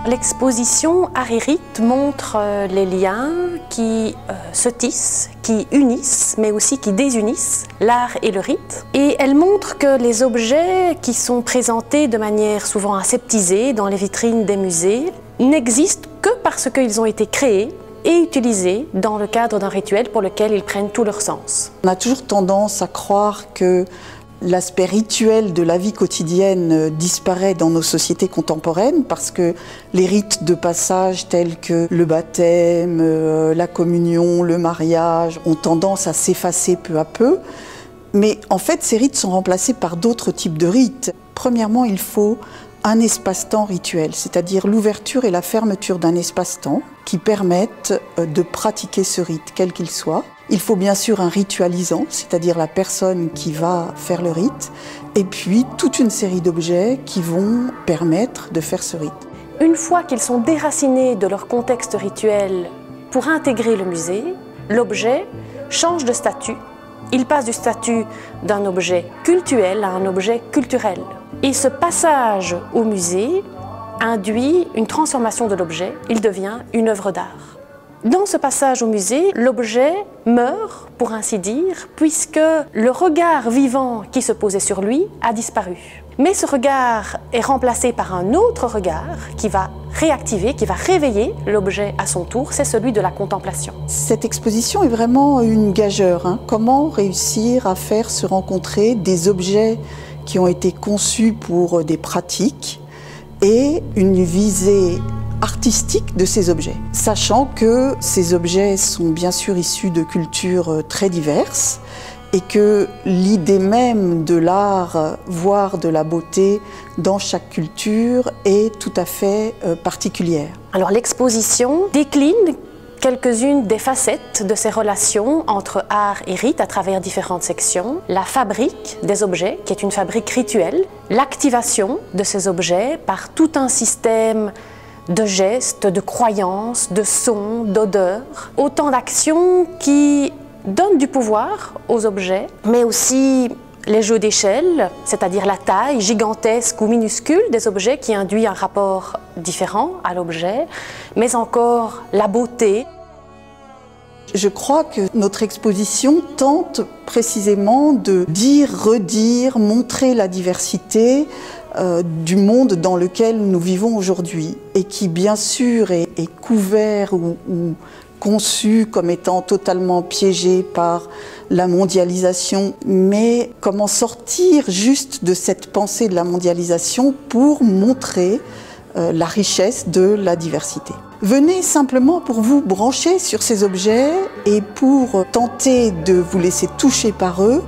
L'exposition Art et Rite montre les liens qui se tissent, qui unissent, mais aussi qui désunissent l'art et le rite. Et elle montre que les objets qui sont présentés de manière souvent aseptisée dans les vitrines des musées n'existent que parce qu'ils ont été créés et utilisés dans le cadre d'un rituel pour lequel ils prennent tout leur sens. On a toujours tendance à croire que l'aspect rituel de la vie quotidienne disparaît dans nos sociétés contemporaines parce que les rites de passage tels que le baptême, la communion, le mariage ont tendance à s'effacer peu à peu. Mais en fait, ces rites sont remplacés par d'autres types de rites. Premièrement, il faut un espace-temps rituel, c'est-à-dire l'ouverture et la fermeture d'un espace-temps qui permettent de pratiquer ce rite, quel qu'il soit. Il faut bien sûr un ritualisant, c'est-à-dire la personne qui va faire le rite, et puis toute une série d'objets qui vont permettre de faire ce rite. Une fois qu'ils sont déracinés de leur contexte rituel pour intégrer le musée, l'objet change de statut. Il passe du statut d'un objet cultuel à un objet culturel. Et ce passage au musée induit une transformation de l'objet, il devient une œuvre d'art. Dans ce passage au musée, l'objet meurt, pour ainsi dire, puisque le regard vivant qui se posait sur lui a disparu. Mais ce regard est remplacé par un autre regard qui va réactiver, qui va réveiller l'objet à son tour, c'est celui de la contemplation. Cette exposition est vraiment une gageure. Comment réussir à faire se rencontrer des objets qui ont été conçus pour des pratiques et une visée artistique de ces objets, sachant que ces objets sont bien sûr issus de cultures très diverses et que l'idée même de l'art, voire de la beauté dans chaque culture est tout à fait particulière. Alors l'exposition décline quelques-unes des facettes de ces relations entre art et rite à travers différentes sections. La fabrique des objets, qui est une fabrique rituelle, l'activation de ces objets par tout un système de gestes, de croyances, de sons, d'odeurs. Autant d'actions qui donnent du pouvoir aux objets, mais aussi les jeux d'échelle, c'est-à-dire la taille gigantesque ou minuscule des objets qui induit un rapport différent à l'objet, mais encore la beauté. Je crois que notre exposition tente précisément de dire, redire, montrer la diversité du monde dans lequel nous vivons aujourd'hui et qui bien sûr est couvert ou conçu comme étant totalement piégé par la mondialisation, mais comment sortir juste de cette pensée de la mondialisation pour montrer la richesse de la diversité. Venez simplement pour vous brancher sur ces objets et pour tenter de vous laisser toucher par eux.